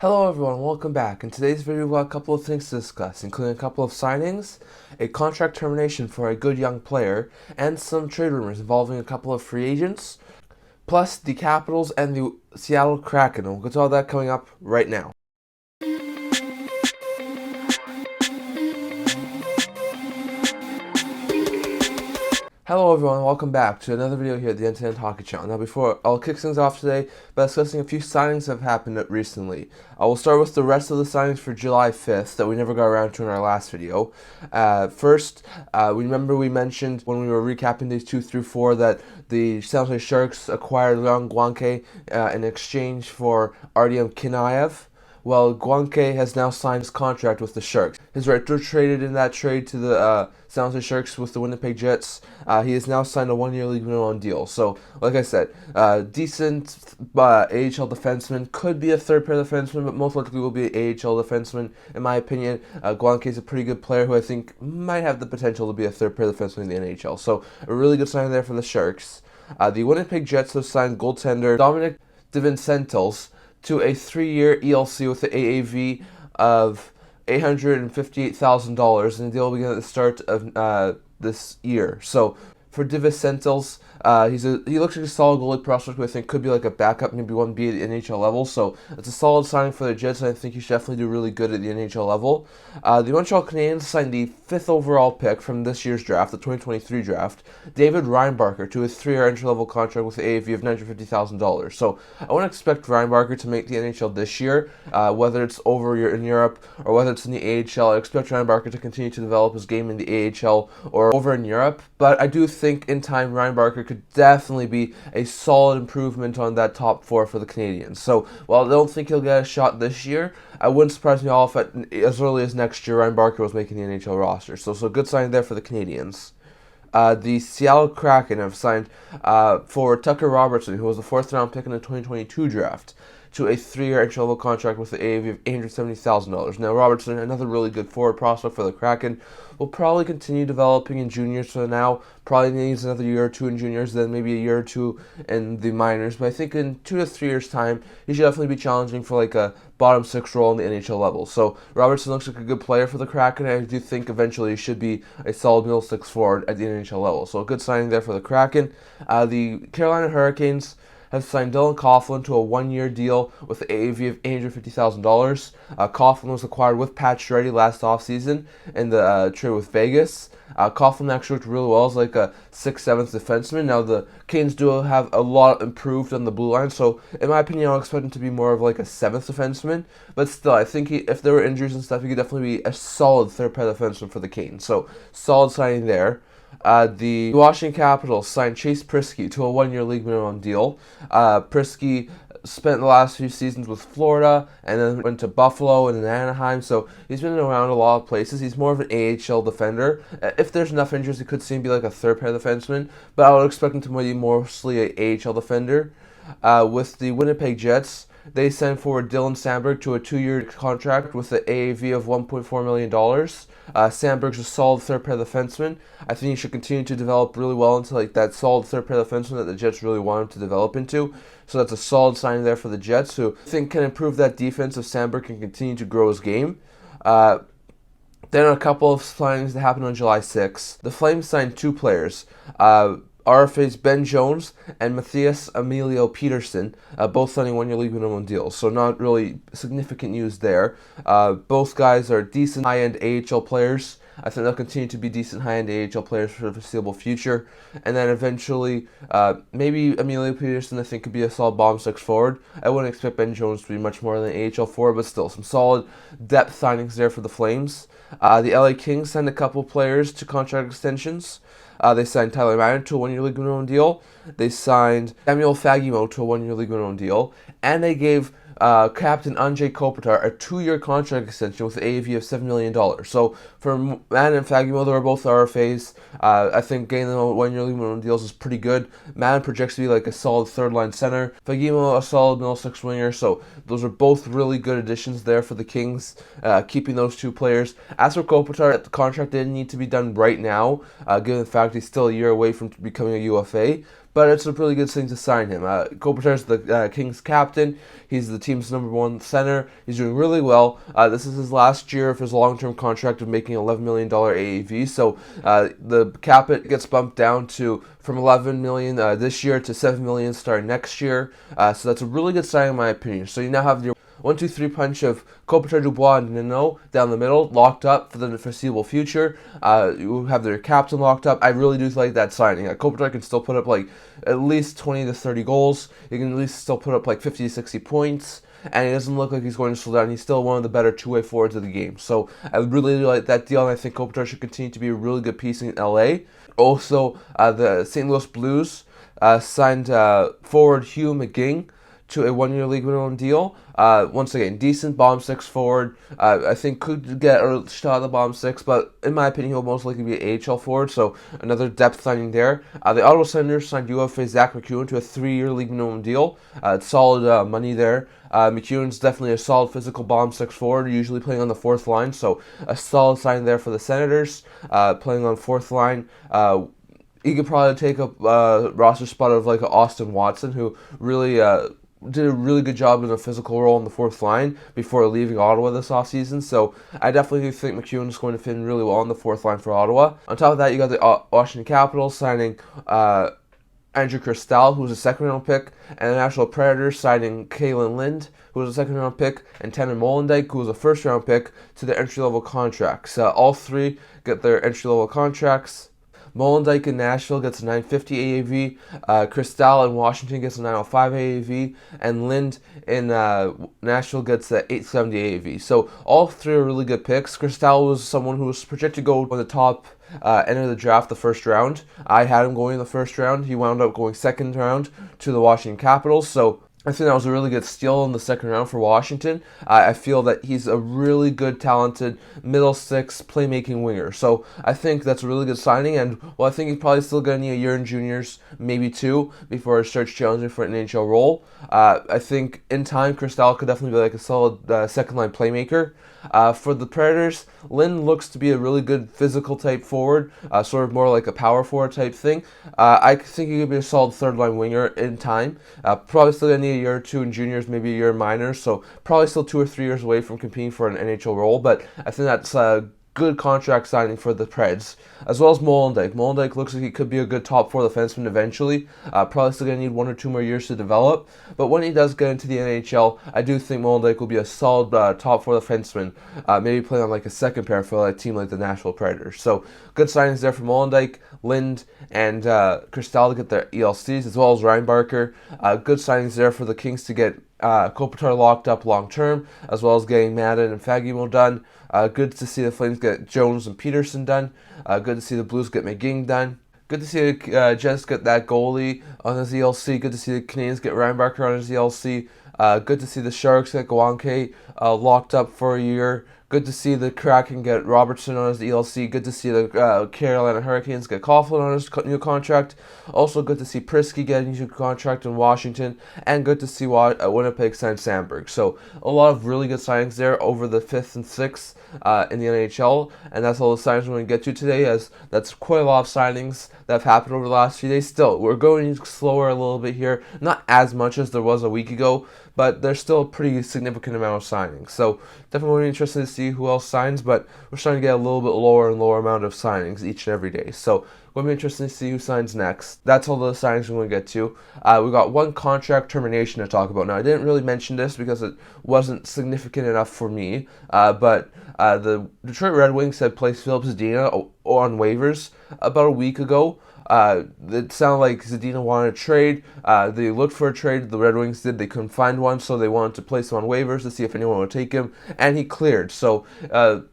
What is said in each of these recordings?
Hello everyone, welcome back. In today's video we've got a couple of things to discuss, including a couple of signings, a contract termination for a good young player, and some trade rumors involving a couple of free agents, plus the Capitals and the Seattle Kraken. And we'll get to all that coming up right now. Hello everyone, welcome back to another video here at the End Hickey Channel. Now I'll kick things off today by discussing a few signings that have happened recently. I will start with the rest of the signings for July 5th that we never got around to in our last video. First, remember we mentioned when we were recapping these 2 through 4 that the San Jose Sharks acquired Leon Guanke in exchange for Artyom Kinaev. Well, Guanke has now signed his contract with the Sharks. His retro traded in that trade to the San Jose Sharks with the Winnipeg Jets. He has now signed a 1-year league minimum deal. So, like I said, decent AHL defenseman. Could be a third pair defenseman, but most likely will be an AHL defenseman. In my opinion, Guanke is a pretty good player who I think might have the potential to be a third pair defenseman in the NHL. So, a really good sign there for the Sharks. The Winnipeg Jets have signed goaltender Dominic DiVincentis to a 3-year ELC with the AAV of $858,000, and the deal will begin at the start of this year. So for DiVincentis, he looks like a solid goalie prospect who I think could be like a backup, maybe 1B at the NHL level. So it's a solid signing for the Jets, and I think he should definitely do really good at the NHL level. The Montreal Canadiens signed the 5th overall pick from this year's draft, the 2023 draft, David Reinbarker, to a 3-year entry-level contract with an AAV of $950,000. So I wouldn't expect Reinbarker to make the NHL this year, whether it's over in Europe or whether it's in the AHL. I expect Reinbarker to continue to develop his game in the AHL or over in Europe, but I do think in time Reinbarker could definitely be a solid improvement on that top 4 for the Canadiens. So while I don't think he'll get a shot this year, I wouldn't surprise me at all if as early as next year Reinbarker was making the NHL roster. So good sign there for the Canadiens. The Seattle Kraken have signed forward Tucker Robertson, who was the 4th round pick in the 2022 draft, to a 3-year entry-level contract with the AAV of $870,000. Now, Robertson, another really good forward prospect for the Kraken, will probably continue developing in juniors for now. Probably needs another year or 2 in juniors, then maybe a year or 2 in the minors. But I think in 2 to 3 years' time, he should definitely be challenging for like a bottom 6 role in the NHL level. So Robertson looks like a good player for the Kraken, and I do think eventually he should be a solid middle 6 forward at the NHL level. So a good signing there for the Kraken. The Carolina Hurricanes have signed Dylan Coughlin to a 1-year deal with an AAV of $850,000. Coughlin was acquired with Pat Shreddy last offseason in the trade with Vegas. Coughlin actually looked really well as like a 6th, 7th defenseman. Now the Canes do have a lot improved on the blue line, so in my opinion I'll expect him to be more of like a 7th defenseman. But still, I think if there were injuries and stuff, he could definitely be a solid third pair defenseman for the Canes. So solid signing there. The Washington Capitals signed Chase Priskie to a 1-year league minimum deal. Priskie spent the last few seasons with Florida and then went to Buffalo and then Anaheim, so he's been around a lot of places. He's more of an AHL defender. If there's enough injuries, he could see him be like a third pair defenseman, but I would expect him to be mostly an AHL defender. With the Winnipeg Jets, they sent forward Dylan Samberg to a 2-year contract with an AAV of $1.4 million. Sandberg's a solid third pair defenseman. I think he should continue to develop really well into like that solid third pair defenseman that the Jets really want him to develop into. So that's a solid sign there for the Jets, who I think can improve that defense if Sandberg can continue to grow his game. Then a couple of signings that happened on July 6th. The Flames signed 2 players. RFA's Ben Jones and Matthias Emilio Peterson, both signing 1-year league minimum deals, so not really significant news there. Both guys are decent high-end AHL players. I think they'll continue to be decent high-end AHL players for the foreseeable future. And then eventually, maybe Emilio Peterson I think could be a solid bottom 6 forward. I wouldn't expect Ben Jones to be much more than an AHL forward, but still, some solid depth signings there for the Flames. The LA Kings signed a couple players to contract extensions. They signed Tyler Madden to a 1-year league minimum deal. They signed Samuel Fagemo to a 1-year league minimum deal. And they gave Captain Andrzej Kopitar a 2-year contract extension with an AAV of $7 million. So for Madden and Fagemo, they were both RFAs. I think getting them 1-year league minimum deals is pretty good. Madden projects to be like a solid third-line center. Fagemo, a solid middle 6 winger. So those are both really good additions there for the Kings, keeping those 2 players. As for Kopitar, the contract didn't need to be done right now, given the fact he's still a year away from becoming a UFA. but it's a really good thing to sign him. Kopitar's the Kings captain. He's the team's #1 center. He's doing really well. This is his last year of his long-term contract of making $11 million AAV, so the cap it gets bumped down from $11 million this year to $7 million starting next year. So that's a really good sign in my opinion. So you now have your 1-2-3 punch of Kopitar, Dubois, and Nino down the middle, locked up for the foreseeable future. You have their captain locked up. I really do like that signing. Kopitar can still put up like at least 20 to 30 goals. He can at least still put up like 50 to 60 points. And he doesn't look like he's going to slow down. He's still one of the better two-way forwards of the game. So I really like that deal, and I think Kopitar should continue to be a really good piece in LA. Also, the St. Louis Blues signed forward Hugh McGing to a 1-year league minimum deal. Once again, decent bottom six forward. I think could get a shot at the bottom six, but in my opinion, he'll most likely be an AHL forward, so another depth signing there. The Ottawa Senators signed UFA Zach McEwen to a 3-year league minimum deal. It's solid money there. McEwen's definitely a solid physical bottom six forward, usually playing on the fourth line, so a solid sign there for the Senators, playing on fourth line. He could probably take a roster spot of like Austin Watson, who really did a really good job in a physical role in the fourth line before leaving Ottawa this offseason. So I definitely think McEwen is going to fit in really well on the fourth line for Ottawa. On top of that, you got the Washington Capitals signing Andrew Cristal, who was a second-round pick, and the National Predators signing Kalen Lind, who was a second-round pick, and Tanner Molendyk, who was a first-round pick, to their entry-level contracts. All three get their entry-level contracts. Molendyk in Nashville gets a $950 AAV. Cristal in Washington gets a $905 AAV. And Lind in Nashville gets a $870 AAV. So all three are really good picks. Cristal was someone who was projected to go on the top end of the draft, the first round. I had him going in the first round. He wound up going second round to the Washington Capitals. So I think that was a really good steal in the second round for Washington. I feel that he's a really good, talented middle six playmaking winger. So I think that's a really good signing. And I think he's probably still going to need a year in juniors, maybe two, before he starts challenging for an NHL role. I think in time, Cristal could definitely be like a solid second line playmaker. For the Predators, Lind looks to be a really good physical type forward, sort of more like a power forward type thing. I think he could be a solid third line winger in time. Probably still going to need a year or two in juniors, maybe a year in minors, so probably still 2 or 3 years away from competing for an NHL role, but I think that's a good contract signing for the Preds, as well as Molendyk. Molendyk looks like he could be a good top 4 defenseman eventually. Probably still going to need 1 or 2 more years to develop, but when he does get into the NHL, I do think Molendyk will be a solid top 4 defenseman, maybe playing on like a second pair for a team like the Nashville Predators. So good signings there for Molendyk, Lind, and Cristal to get their ELCs, as well as Ryan Barker. Good signings there for the Kings to get Kopitar locked up long term, as well as getting Madden and Fagemo done. Good to see the Flames get Jones and Peterson done. Good to see the Blues get McGing done. Good to see Jets get that goalie on his ELC. Good to see the Canadians get Ryan Barker on his ELC. Good to see the Sharks get Gwanke locked up for a year. Good to see the Kraken get Robertson on his ELC. Good to see the Carolina Hurricanes get Coughlin on his new contract. Also good to see Prisky get a new contract in Washington. And good to see Winnipeg sign Sandberg. So a lot of really good signings there over the 5th and 6th in the NHL. And that's all the signings we're going to get to today, as that's quite a lot of signings that have happened over the last few days. Still, we're going slower a little bit here. Not as much as there was a week ago, but there's still a pretty significant amount of signings. So definitely interested to see who else signs, but we're starting to get a little bit lower and lower amount of signings each and every day. So going to be interesting to see who signs next. That's all the signings we're going to get to. We got one contract termination to talk about. Now, I didn't really mention this because it wasn't significant enough for me, but the Detroit Red Wings had placed Filip Zadina on waivers about a week ago. It sounded like Zadina wanted a trade. They looked for a trade. The Red Wings did. They couldn't find one, so they wanted to place him on waivers to see if anyone would take him, and he cleared. So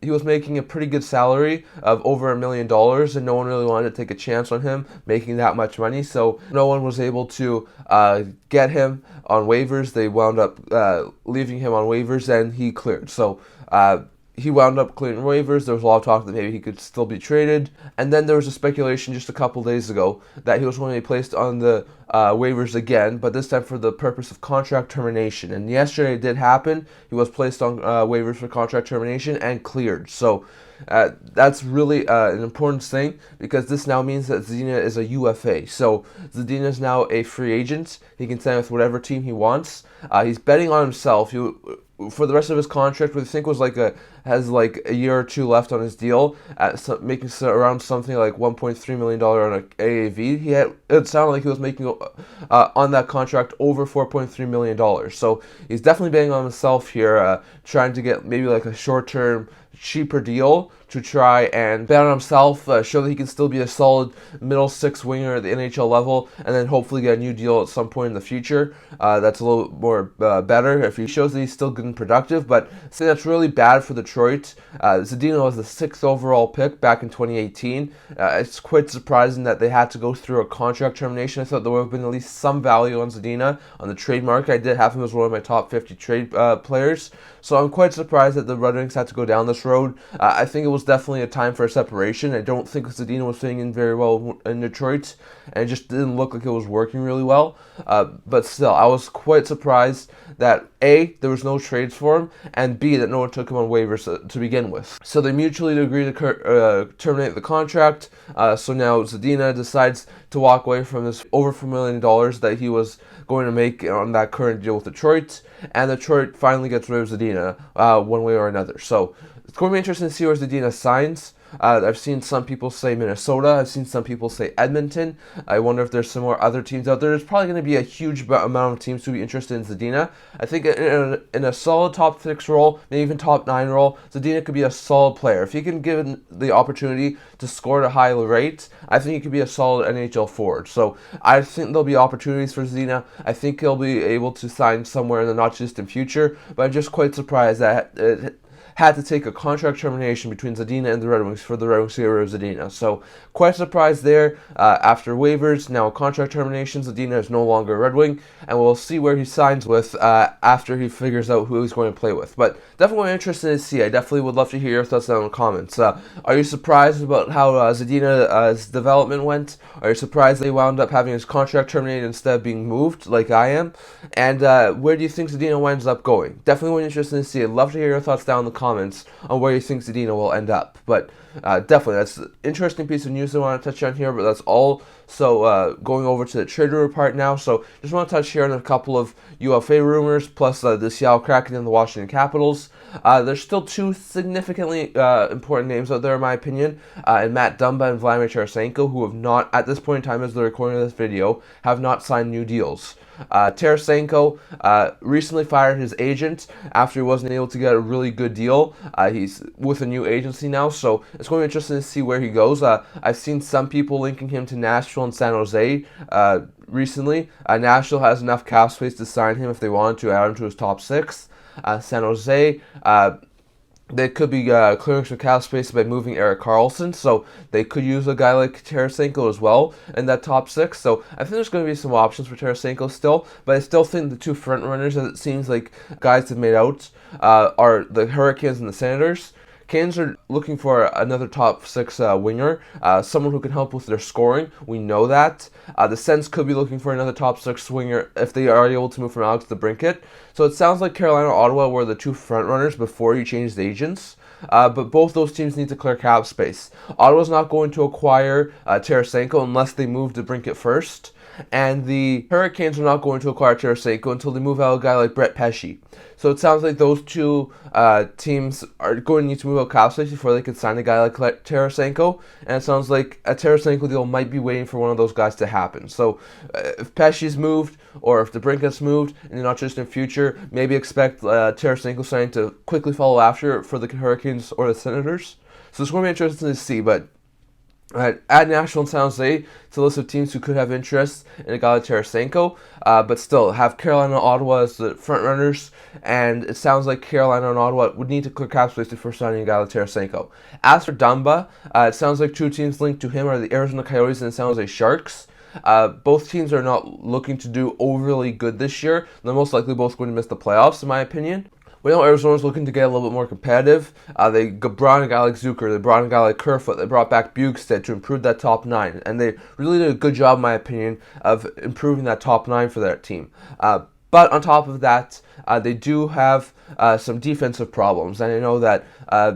he was making a pretty good salary of over $1 million, and no one really wanted to take a chance on him making that much money. So no one was able to get him on waivers. They wound up leaving him on waivers, and he cleared. So he wound up clearing waivers. There was a lot of talk that maybe he could still be traded. And then there was a speculation just a couple days ago that he was going to be placed on the waivers again, but this time for the purpose of contract termination. And yesterday it did happen. He was placed on waivers for contract termination and cleared. So that's really an important thing, because this now means that Zadina is a UFA. So Zadina is now a free agent. He can sign with whatever team he wants. He's betting on himself. For the rest of his contract, which I think was has a year or two left on his deal, making around something like $1.3 million on an AAV. It sounded like he was making on that contract over $4.3 million. So he's definitely betting on himself here, trying to get maybe like a short-term, cheaper deal to try and bet on himself, show that he can still be a solid middle six winger at the NHL level, and then hopefully get a new deal at some point in the future. That's a little more better if he shows that he's still good and productive. But I think that's really bad for Detroit. Zadina was the 6th overall pick back in 2018. It's quite surprising that they had to go through a contract termination. I thought there would have been at least some value on Zadina on the trade market. I did have him as one of my top 50 trade players. So I'm quite surprised that the Red Wings had to go down this road. I think it was definitely a time for a separation. I don't think Zadina was fitting in very well in Detroit, and it just didn't look like it was working really well. But still, I was quite surprised that A, there was no trades for him, and B, that no one took him on waivers to begin with. So they mutually agreed to terminate the contract. So now Zadina decides to walk away from this over $4 million that he was going to make on that current deal with Detroit, and Detroit finally gets rid of Zadina one way or another. So it's going to be interesting to see where Zadina signs. I've seen some people say Minnesota. I've seen some people say Edmonton. I wonder if there's some more other teams out there. There's probably going to be a huge amount of teams who be interested in Zadina. I think in a solid top 6 role, maybe even top 9 role, Zadina could be a solid player. If he can give the opportunity to score at a high rate, I think he could be a solid NHL forward. So I think there'll be opportunities for Zadina. I think he'll be able to sign somewhere in the not distant future, but I'm just quite surprised that it had to take a contract termination between Zadina and the Red Wings for the Red Wings to get rid of Zadina. So quite surprised there. After waivers, now contract termination, Zadina is no longer a Red Wing, and we'll see where he signs with after he figures out who he's going to play with. But definitely interested to see. I definitely would love to hear your thoughts down in the comments. Are you surprised about how Zadina's development went? Are you surprised they wound up having his contract terminated instead of being moved like I am? And where do you think Zadina winds up going? Definitely interested to see. I'd love to hear your thoughts down in the comments on where you think Zadina will end up. But definitely, that's an interesting piece of news I want to touch on here, but that's all. So going over to the trade rumor part now. So just want to touch here on a couple of UFA rumors, plus the Seattle Kraken and the Washington Capitals. There's still two significantly important names out there, in my opinion, and Matt Dumba and Vladimir Tarasenko, who have not, at this point in time as the recording of this video, have not signed new deals. Tarasenko recently fired his agent after he wasn't able to get a really good deal. He's with a new agency now, so it's going to be interesting to see where he goes. I've seen some people linking him to Nashville and San Jose recently. Nashville has enough cap space to sign him if they wanted to add him to his top 6. San Jose, they could be clearing some cap space by moving Erik Karlsson, so they could use a guy like Tarasenko as well in that top 6. So I think there's going to be some options for Tarasenko still, but I still think the two front runners, as it seems like guys have made out, are the Hurricanes and the Senators. Canes are looking for another top 6 winger, someone who can help with their scoring. We know that. The Sens could be looking for another top 6 winger if they are able to move from Alex DeBrincat. So it sounds like Carolina or Ottawa were the two front runners before you changed agents. But both those teams need to clear cap space. Ottawa's not going to acquire Tarasenko unless they move DeBrincat first. And the Hurricanes are not going to acquire Tarasenko until they move out a guy like Brett Pesce. So it sounds like those two teams are going to need to move out cap space before they can sign a guy like Tarasenko. And it sounds like a Tarasenko deal might be waiting for one of those guys to happen. So if Pesce's moved, or if DeBrincat's moved, and not just in future, maybe expect Tarasenko signing to quickly follow after for the Hurricanes or the Senators. So it's going to be interesting to see, but add Nashville and San Jose to a list of teams who could have interest in a guy like Tarasenko, but still have Carolina and Ottawa as the front runners, and it sounds like Carolina and Ottawa would need to clear cap space before signing a guy like Tarasenko. As for Dumba, it sounds like two teams linked to him are the Arizona Coyotes and the San Jose Sharks. Both teams are not looking to do overly good this year. They're most likely both going to miss the playoffs, in my opinion. We know Arizona's looking to get a little bit more competitive. They brought in a guy like Zucker, they brought in a guy like Kerfoot, they brought back Bugstead to improve that top nine, and they really did a good job, in my opinion, of improving that top nine for that team. But on top of that, they do have some defensive problems, and I know that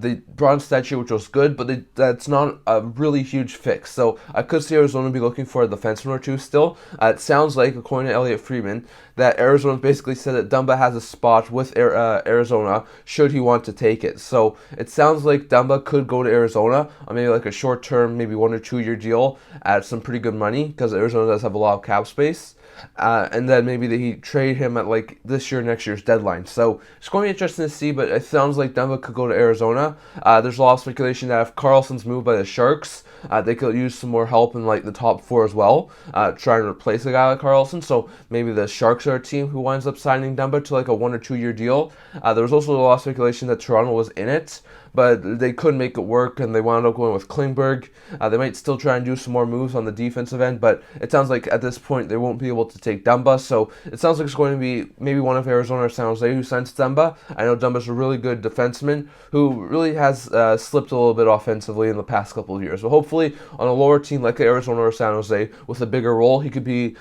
they brought in Statue, which was good, but that's not a really huge fix. So I could see Arizona be looking for a defenseman or two still. It sounds like, according to Elliot Friedman, that Arizona basically said that Dumba has a spot with Arizona should he want to take it. So it sounds like Dumba could go to Arizona on maybe like a short-term, maybe 1 or 2 year deal at some pretty good money, because Arizona does have a lot of cap space. And then maybe he trade him at like this year, next year's deadline. So it's going to be interesting to see, but it sounds like Dumba could go to Arizona. There's a lot of speculation that if Carlson's moved by the Sharks, they could use some more help in like the top four as well, trying to replace a guy like Carlson. So maybe the Sharks are a team who winds up signing Dumba to like a 1 or 2 year deal. There was also a lot of speculation that Toronto was in it, but they couldn't make it work, and they wound up going with Klingberg. They might still try and do some more moves on the defensive end, but it sounds like at this point they won't be able to take Dumba, so it sounds like it's going to be maybe one of Arizona or San Jose who signs Dumba. I know Dumba's a really good defenseman who really has slipped a little bit offensively in the past couple of years, but hopefully on a lower team like Arizona or San Jose with a bigger role, he could be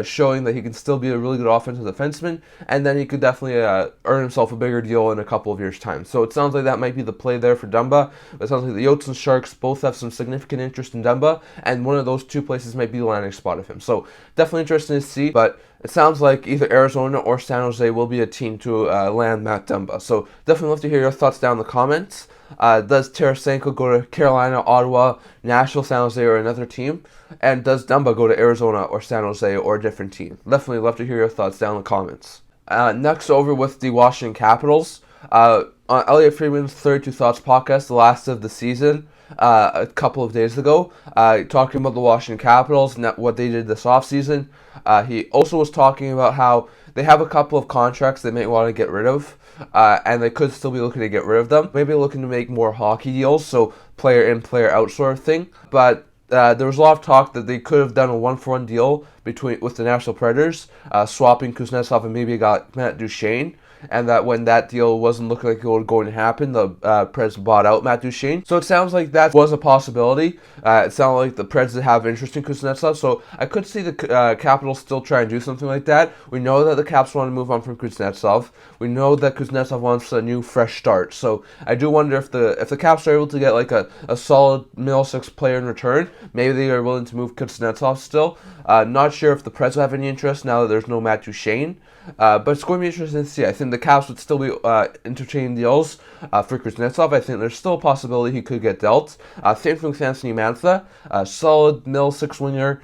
showing that he can still be a really good offensive defenseman, and then he could definitely earn himself a bigger deal in a couple of years' time. So it sounds like that might be the play there for Dumba. It sounds like the Yotes and Sharks both have some significant interest in Dumba, and one of those two places might be the landing spot of him. So definitely interesting to see, but it sounds like either Arizona or San Jose will be a team to land Matt Dumba. So definitely love to hear your thoughts down in the comments. Does Tarasenko go to Carolina, Ottawa, Nashville, San Jose, or another team? And does Dumba go to Arizona or San Jose or a different team? Definitely love to hear your thoughts down in the comments. Next over with the Washington Capitals. On Elliot Friedman's 32 Thoughts podcast, the last of the season, a couple of days ago, talking about the Washington Capitals and what they did this offseason. He also was talking about how they have a couple of contracts they may want to get rid of, and they could still be looking to get rid of them. Maybe looking to make more hockey deals, so player in, player out sort of thing. But there was a lot of talk that they could have done a 1-for-1 deal with the Nashville Predators, swapping Kuznetsov and maybe got Matt Duchene. And that when that deal wasn't looking like it was going to happen, the Preds bought out Matt Duchene. So it sounds like that was a possibility. It sounded like the Preds did have interest in Kuznetsov, so I could see the Capitals still try and do something like that. We know that the Caps want to move on from Kuznetsov. We know that Kuznetsov wants a new, fresh start. So I do wonder if the Caps are able to get like a solid middle six player in return, maybe they are willing to move Kuznetsov still. Not sure if the Preds will have any interest now that there's no Matt Duchene. But it's going to be interesting to see. I think the Caps would still be entertaining deals for Kuznetsov. I think there's still a possibility he could get dealt. Same thing with Anthony Mantha. Solid middle six winger.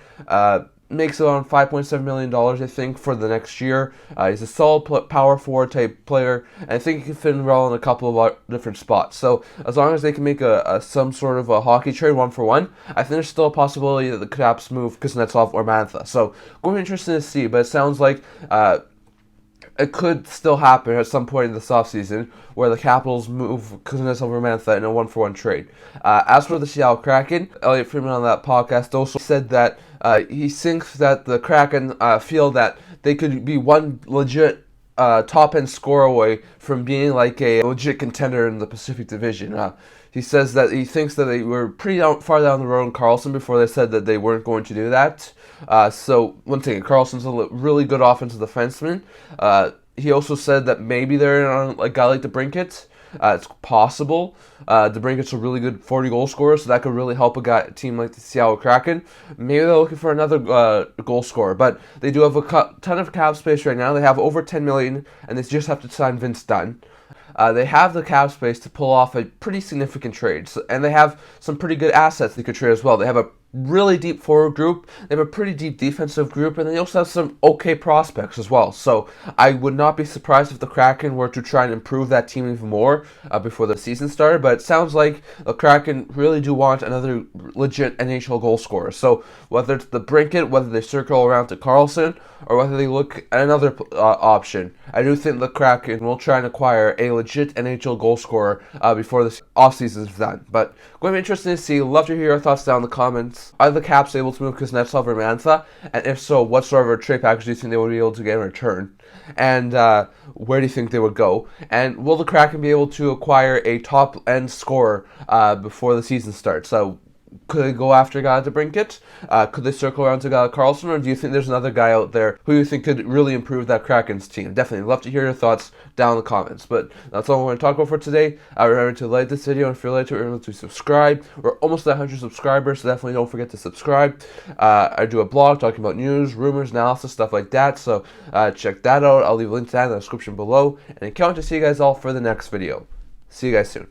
Makes around $5.7 million, I think, for the next year. He's a solid power forward type player, and I think he can fit in well in a couple of different spots. So as long as they can make some sort of a hockey trade 1-for-1, I think there's still a possibility that the Caps move Kuznetsov or Mantha. So going to be interesting to see, but it sounds like it could still happen at some point in this offseason where the Capitals move Kuznetsov or Mantha in a 1-for-1 trade. As for the Seattle Kraken, Elliot Friedman on that podcast also said that he thinks that the Kraken feel that they could be one legit top-end scorer away from being like a legit contender in the Pacific Division. He says that he thinks that they were pretty far down the road in Carlson before they said that they weren't going to do that. So, one thing, Carlson's a really good offensive defenseman. He also said that maybe they're on a guy like DeBrincat. It's possible. DeBrincat's a really good 40-goal scorer, so that could really help a team like the Seattle Kraken. Maybe they're looking for another goal scorer, but they do have a ton of cap space right now. They have over $10 million, and they just have to sign Vince Dunn. They have the cap space to pull off a pretty significant trade, and they have some pretty good assets they could trade as well. They have a really deep forward group, they have a pretty deep defensive group, and they also have some okay prospects as well. So I would not be surprised if the Kraken were to try and improve that team even more before the season started, but it sounds like the Kraken really do want another legit NHL goal scorer. So whether it's the Brinket, whether they circle around to Carlson, or whether they look at another option, I do think the Kraken will try and acquire a legit NHL goal scorer before this offseason is done. But going to be interesting to see. Love to hear your thoughts down in the comments. comments. Are the Caps able to move Kuznetsov or Mantha? And if so, what sort of a trade package do you think they would be able to get in return? And where do you think they would go? And will the Kraken be able to acquire a top-end scorer before the season starts? Could they go after a guy to Brinkett? Could they circle around to a guy like Carlson? Or do you think there's another guy out there who you think could really improve that Kraken's team? Definitely love to hear your thoughts down in the comments. But that's all we're going to talk about for today. Remember to like this video, and if you're like to, remember to subscribe. We're almost at 100 subscribers, so definitely don't forget to subscribe. I do a blog talking about news, rumors, analysis, stuff like that. So check that out. I'll leave a link to that in the description below. And I can't wait to see you guys all for the next video. See you guys soon.